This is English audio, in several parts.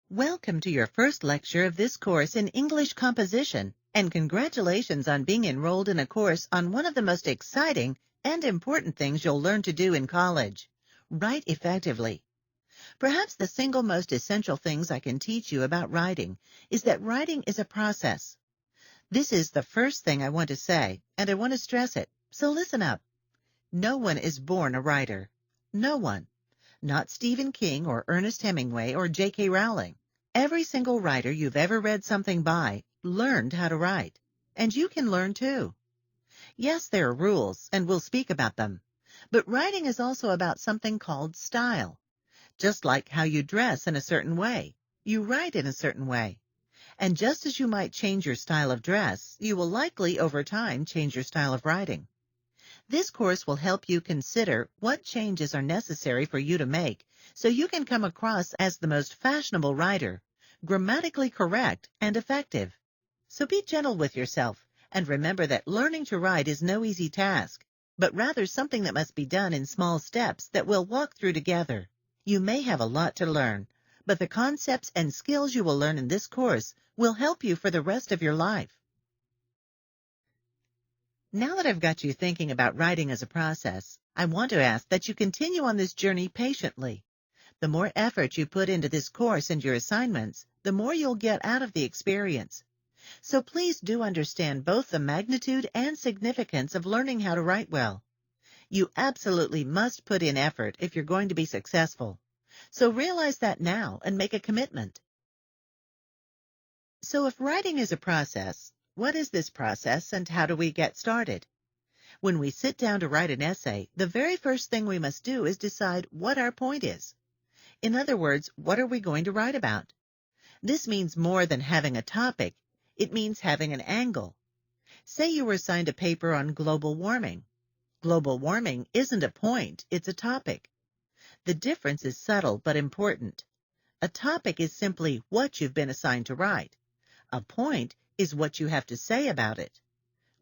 Welcome to your first lecture of this course in English composition, and congratulations on being enrolled in a course on one of the most exciting and important things you'll learn to do in college: write effectively. Perhaps the single most essential things I can teach you about writing is that writing is a process. This is the first thing I want to say, and I want to stress it, so listen up. No one is born a writer. No one. Not Stephen King or Ernest Hemingway or J.K. Rowling. Every single writer you've ever read something by learned how to write, and you can learn too. Yes, there are rules, and we'll speak about them, but writing is also about something called style. Just like how you dress in a certain way, you write in a certain way. And just as you might change your style of dress, you will likely over time change your style of writing. This course will help you consider what changes are necessary for you to make so you can come across as the most fashionable writer, grammatically correct and effective. So be gentle with yourself and remember that learning to write is no easy task, but rather something that must be done in small steps that we'll walk through together. You may have a lot to learn, but the concepts and skills you will learn in this course will help you for the rest of your life. Now that I've got you thinking about writing as a process, I want to ask that you continue on this journey patiently. The more effort you put into this course and your assignments, the more you'll get out of the experience. So please do understand both the magnitude and significance of learning how to write well. You absolutely must put in effort if you're going to be successful. So realize that now and make a commitment. So if writing is a process, what is this process and how do we get started? When we sit down to write an essay, the very first thing we must do is decide what our point is. In other words, what are we going to write about? This means more than having a topic. It means having an angle. Say you were assigned a paper on global warming. Global warming isn't a point, it's a topic. The difference is subtle but important. A topic is simply what you've been assigned to write. A point is what you have to say about it.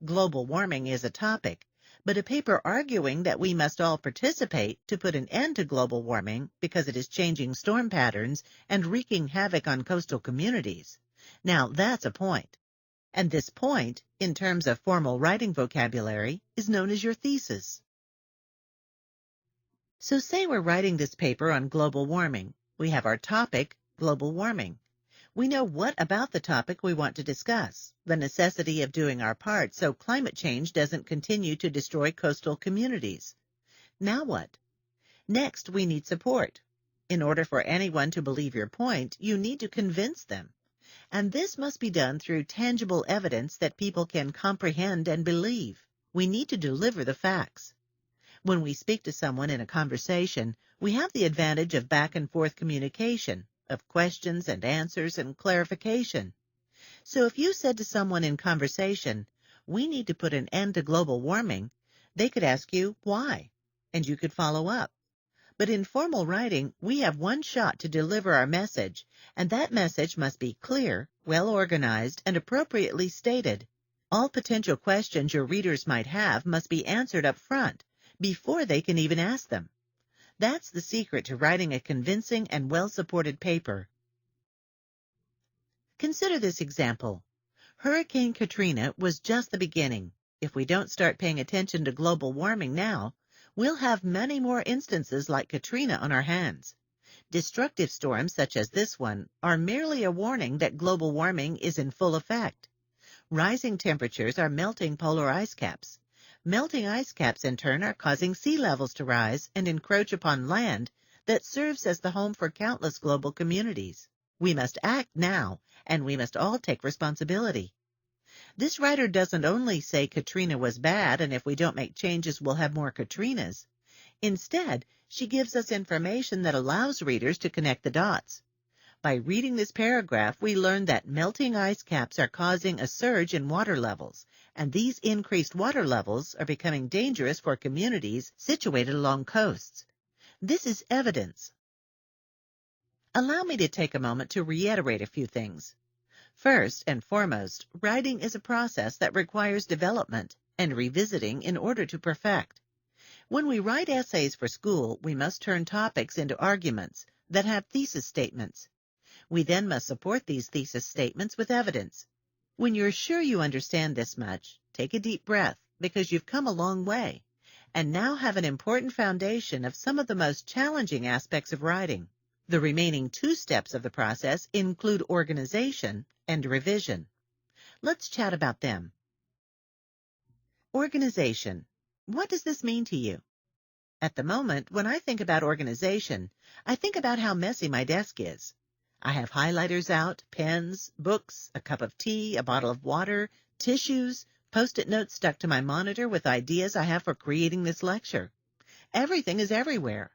Global warming is a topic, but a paper arguing that we must all participate to put an end to global warming because it is changing storm patterns and wreaking havoc on coastal communities. Now that's a point. And this point, in terms of formal writing vocabulary, is known as your thesis. So say we're writing this paper on global warming. We have our topic, global warming. We know what about the topic we want to discuss, the necessity of doing our part so climate change doesn't continue to destroy coastal communities. Now what? Next, we need support. In order for anyone to believe your point, you need to convince them. And this must be done through tangible evidence that people can comprehend and believe. We need to deliver the facts. When we speak to someone in a conversation, we have the advantage of back and forth communication, of questions and answers and clarification. So if you said to someone in conversation, "We need to put an end to global warming," they could ask you why, and you could follow up. But in formal writing, we have one shot to deliver our message, and that message must be clear, well organized, and appropriately stated. All potential questions your readers might have must be answered up front, before they can even ask them. That's the secret to writing a convincing and well-supported paper. Consider this example. Hurricane Katrina was just the beginning. If we don't start paying attention to global warming now, we'll have many more instances like Katrina on our hands. Destructive storms such as this one are merely a warning that global warming is in full effect. Rising temperatures are melting polar ice caps. Melting ice caps, in turn, are causing sea levels to rise and encroach upon land that serves as the home for countless global communities. We must act now, and we must all take responsibility. This writer doesn't only say Katrina was bad, and if we don't make changes, we'll have more Katrinas. Instead, she gives us information that allows readers to connect the dots. By reading this paragraph, we learn that melting ice caps are causing a surge in water levels, and these increased water levels are becoming dangerous for communities situated along coasts. This is evidence. Allow me to take a moment to reiterate a few things. First and foremost, writing is a process that requires development and revisiting in order to perfect. When we write essays for school, we must turn topics into arguments that have thesis statements. We then must support these thesis statements with evidence. When you're sure you understand this much, take a deep breath because you've come a long way and now have an important foundation of some of the most challenging aspects of writing. The remaining two steps of the process include organization and revision. Let's chat about them. Organization. What does this mean to you? At the moment, when I think about organization, I think about how messy my desk is. I have highlighters out, pens, books, a cup of tea, a bottle of water, tissues, Post-it notes stuck to my monitor with ideas I have for creating this lecture. Everything is everywhere.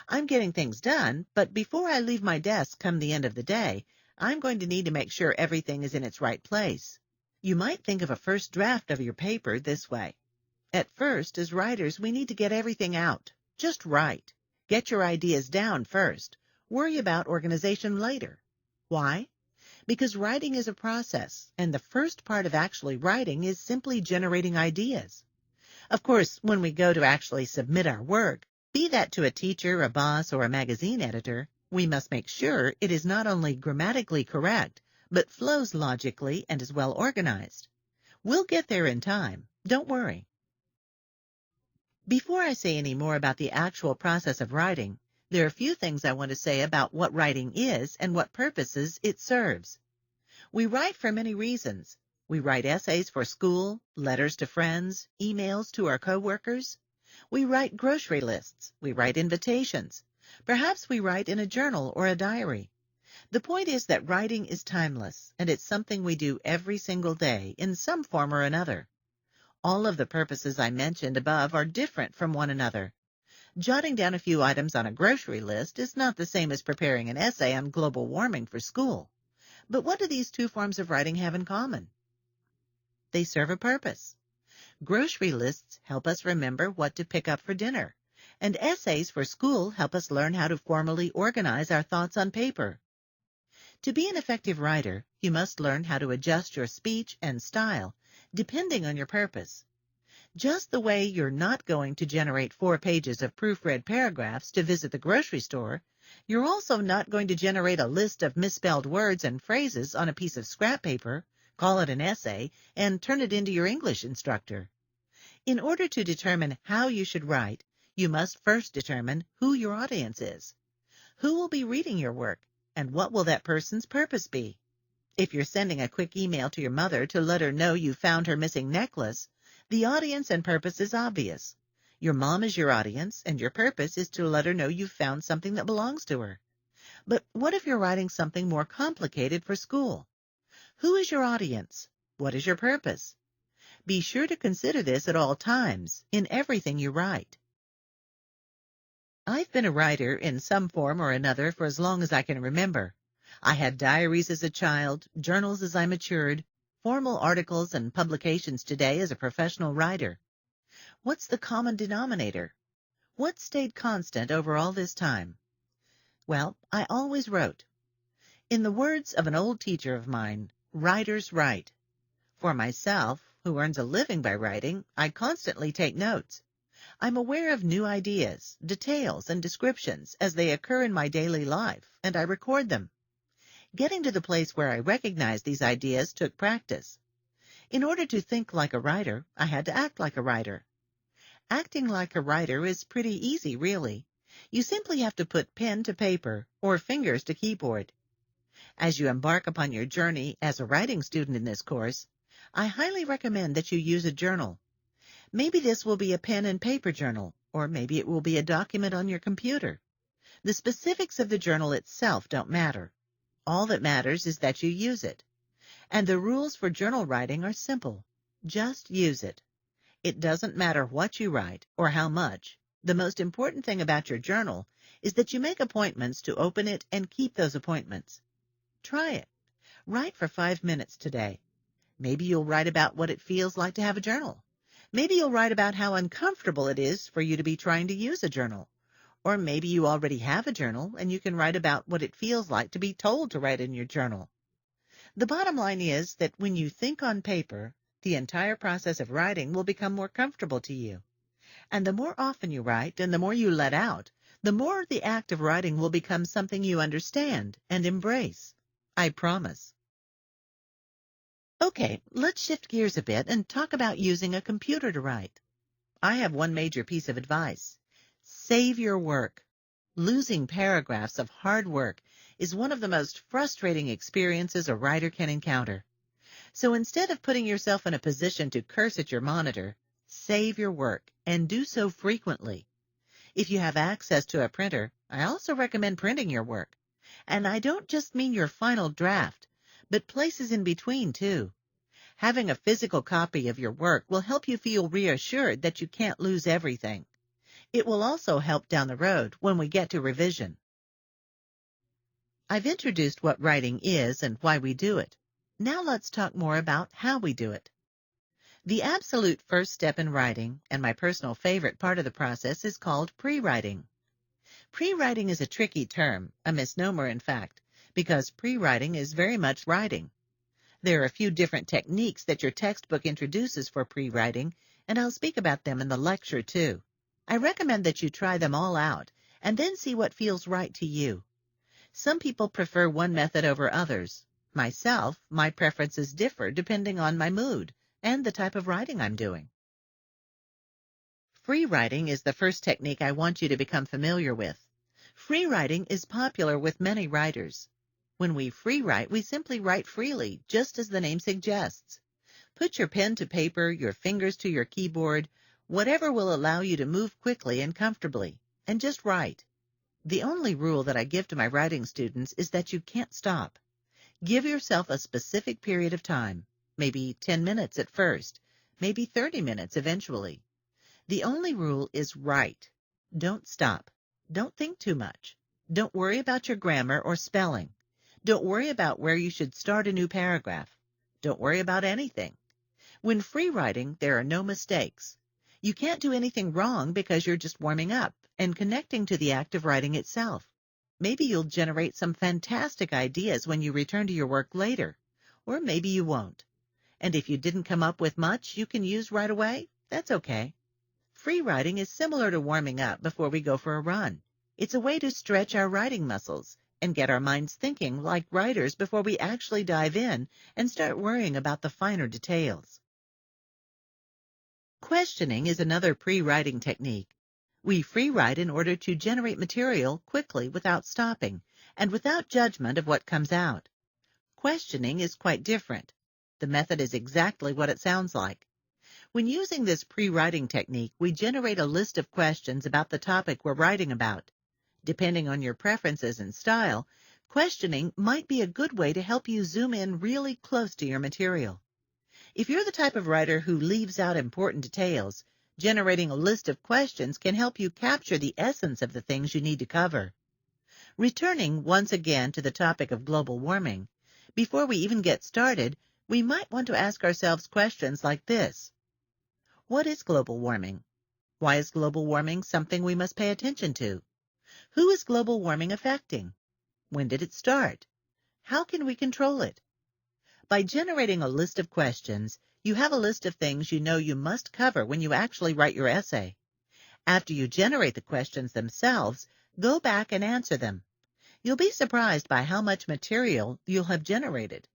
I'm getting things done, but before I leave my desk come the end of the day, I'm going to need to make sure everything is in its right place. You might think of a first draft of your paper this way. At first, as writers, we need to get everything out. Just write. Get your ideas down first. Worry about organization later. Why? Because writing is a process, and the first part of actually writing is simply generating ideas. Of course, when we go to actually submit our work, be that to a teacher, a boss, or a magazine editor, we must make sure it is not only grammatically correct, but flows logically and is well organized. We'll get there in time. Don't worry. Before I say any more about the actual process of writing, there are a few things I want to say about what writing is and what purposes it serves. We write for many reasons. We write essays for school, letters to friends, emails to our coworkers. We write grocery lists. We write invitations. Perhaps we write in a journal or a diary. The point is that writing is timeless, and it's something we do every single day in some form or another. All of the purposes I mentioned above are different from one another. Jotting down a few items on a grocery list is not the same as preparing an essay on global warming for school. But what do these two forms of writing have in common? They serve a purpose. Grocery lists help us remember what to pick up for dinner, and essays for school help us learn how to formally organize our thoughts on paper. To be an effective writer, you must learn how to adjust your speech and style depending on your purpose. Just the way you're not going to generate 4 pages of proofread paragraphs to visit the grocery store, you're also not going to generate a list of misspelled words and phrases on a piece of scrap paper, call it an essay, and turn it into your English instructor. In order to determine how you should write, you must first determine who your audience is. Who will be reading your work, and what will that person's purpose be? If you're sending a quick email to your mother to let her know you found her missing necklace, the audience and purpose is obvious. Your mom is your audience, and your purpose is to let her know you've found something that belongs to her. But what if you're writing something more complicated for school? Who is your audience? What is your purpose? Be sure to consider this at all times, in everything you write. I've been a writer in some form or another for as long as I can remember. I had diaries as a child, journals as I matured, formal articles and publications today as a professional writer. What's the common denominator? What stayed constant over all this time? Well, I always wrote. In the words of an old teacher of mine, writers write. For myself, who earns a living by writing, I constantly take notes. I'm aware of new ideas, details, and descriptions as they occur in my daily life, and I record them. Getting to the place where I recognize these ideas took practice. In order to think like a writer, I had to act like a writer. Acting like a writer is pretty easy, really. You simply have to put pen to paper or fingers to keyboard. As you embark upon your journey as a writing student in this course, I highly recommend that you use a journal. Maybe this will be a pen and paper journal, or maybe it will be a document on your computer. The specifics of the journal itself don't matter. All that matters is that you use it. And the rules for journal writing are simple. Just use it. It doesn't matter what you write or how much. The most important thing about your journal is that you make appointments to open it and keep those appointments. Try it. Write for 5 minutes today. Maybe you'll write about what it feels like to have a journal. Maybe you'll write about how uncomfortable it is for you to be trying to use a journal. Or maybe you already have a journal and you can write about what it feels like to be told to write in your journal. The bottom line is that when you think on paper, the entire process of writing will become more comfortable to you. And the more often you write and the more you let out, the more the act of writing will become something you understand and embrace. I promise. Okay, let's shift gears a bit and talk about using a computer to write. I have one major piece of advice. Save your work. Losing paragraphs of hard work is one of the most frustrating experiences a writer can encounter. So instead of putting yourself in a position to curse at your monitor, save your work and do so frequently. If you have access to a printer, I also recommend printing your work. And I don't just mean your final draft, but places in between too. Having a physical copy of your work will help you feel reassured that you can't lose everything. It will also help down the road when we get to revision. I've introduced what writing is and why we do it. Now let's talk more about how we do it. The absolute first step in writing, and my personal favorite part of the process, is called pre-writing. Pre-writing is a tricky term, a misnomer in fact, because pre-writing is very much writing. There are a few different techniques that your textbook introduces for pre-writing, and I'll speak about them in the lecture too. I recommend that you try them all out, and then see what feels right to you. Some people prefer one method over others. Myself, my preferences differ depending on my mood and the type of writing I'm doing. Free writing is the first technique I want you to become familiar with. Free writing is popular with many writers. When we free write, we simply write freely, just as the name suggests. Put your pen to paper, your fingers to your keyboard, whatever will allow you to move quickly and comfortably, and just write. The only rule that I give to my writing students is that you can't stop. Give yourself a specific period of time, maybe 10 minutes at first, maybe 30 minutes eventually. The only rule is write. Don't stop. Don't think too much. Don't worry about your grammar or spelling. Don't worry about where you should start a new paragraph. Don't worry about anything. When free writing, there are no mistakes. You can't do anything wrong because you're just warming up and connecting to the act of writing itself. Maybe you'll generate some fantastic ideas when you return to your work later, or maybe you won't. And if you didn't come up with much you can use right away, that's okay. Free writing is similar to warming up before we go for a run. It's a way to stretch our writing muscles and get our minds thinking like writers before we actually dive in and start worrying about the finer details. Questioning is another pre-writing technique. We free write in order to generate material quickly without stopping and without judgment of what comes out. Questioning is quite different. The method is exactly what it sounds like. When using this pre-writing technique, we generate a list of questions about the topic we're writing about. Depending on your preferences and style, questioning might be a good way to help you zoom in really close to your material. If you're the type of writer who leaves out important details, generating a list of questions can help you capture the essence of the things you need to cover. Returning once again to the topic of global warming, before we even get started, we might want to ask ourselves questions like this. What is global warming? Why is global warming something we must pay attention to? Who is global warming affecting? When did it start? How can we control it? By generating a list of questions, you have a list of things you know you must cover when you actually write your essay. After you generate the questions themselves, go back and answer them. You'll be surprised by how much material you'll have generated.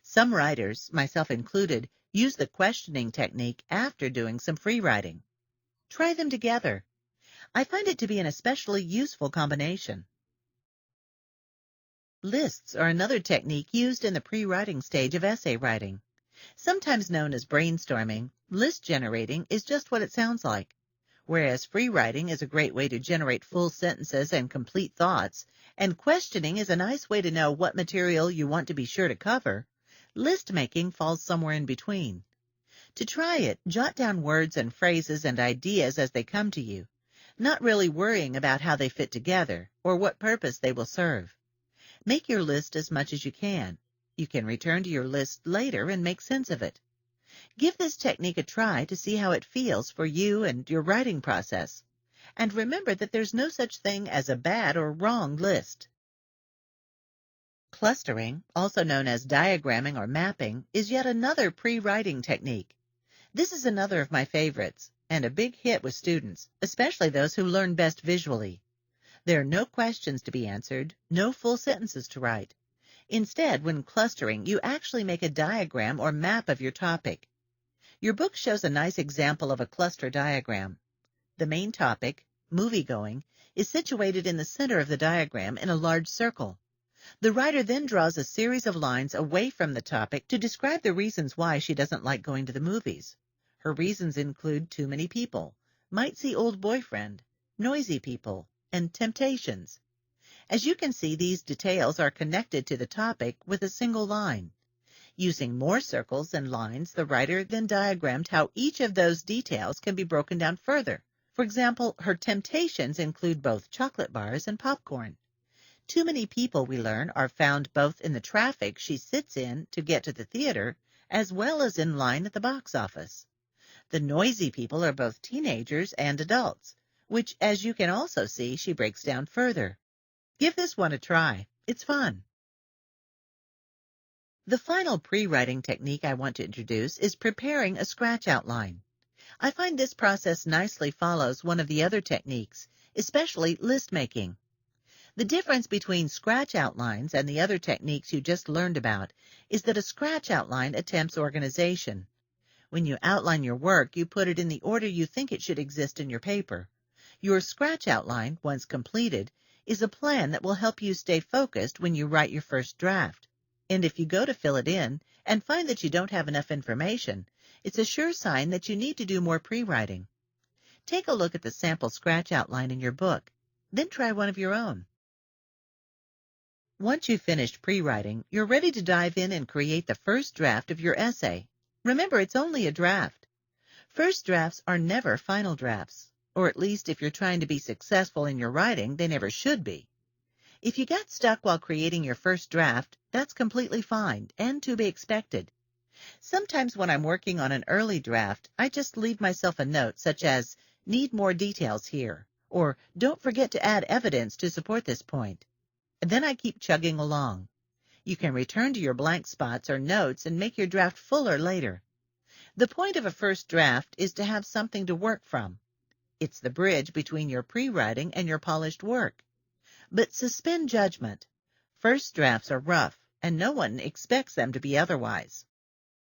Some writers, myself included, use the questioning technique after doing some free writing. Try them together. I find it to be an especially useful combination. Lists are another technique used in the pre-writing stage of essay writing. Sometimes known as brainstorming, list generating is just what it sounds like. Whereas free writing is a great way to generate full sentences and complete thoughts, and questioning is a nice way to know what material you want to be sure to cover, list making falls somewhere in between. To try it, jot down words and phrases and ideas as they come to you, not really worrying about how they fit together or what purpose they will serve. Make your list as much as you can. You can return to your list later and make sense of it. Give this technique a try to see how it feels for you and your writing process. And remember that there's no such thing as a bad or wrong list. Clustering, also known as diagramming or mapping, is yet another pre-writing technique. This is another of my favorites, and a big hit with students, especially those who learn best visually. There are no questions to be answered, no full sentences to write. Instead, when clustering, you actually make a diagram or map of your topic. Your book shows a nice example of a cluster diagram. The main topic, movie-going, is situated in the center of the diagram in a large circle. The writer then draws a series of lines away from the topic to describe the reasons why she doesn't like going to the movies. Her reasons include too many people, might see old boyfriend, noisy people, and temptations. As you can see, these details are connected to the topic with a single line. Using more circles and lines, the writer then diagrammed how each of those details can be broken down further. For example, her temptations include both chocolate bars and popcorn. Too many people, we learn, are found both in the traffic she sits in to get to the theater, as well as in line at the box office. The noisy people are both teenagers and adults, which, as you can also see, she breaks down further. Give this one a try. It's fun. The final pre-writing technique I want to introduce is preparing a scratch outline. I find this process nicely follows one of the other techniques, especially list making. The difference between scratch outlines and the other techniques you just learned about is that a scratch outline attempts organization. When you outline your work, you put it in the order you think it should exist in your paper. Your scratch outline, once completed, is a plan that will help you stay focused when you write your first draft. And if you go to fill it in and find that you don't have enough information, it's a sure sign that you need to do more pre-writing. Take a look at the sample scratch outline in your book, then try one of your own. Once you've finished pre-writing, you're ready to dive in and create the first draft of your essay. Remember, it's only a draft. First drafts are never final drafts, or at least if you're trying to be successful in your writing, they never should be. If you got stuck while creating your first draft, that's completely fine and to be expected. Sometimes when I'm working on an early draft, I just leave myself a note such as, "Need more details here," or "Don't forget to add evidence to support this point." And then I keep chugging along. You can return to your blank spots or notes and make your draft fuller later. The point of a first draft is to have something to work from. It's the bridge between your pre-writing and your polished work. But suspend judgment. First drafts are rough, and no one expects them to be otherwise.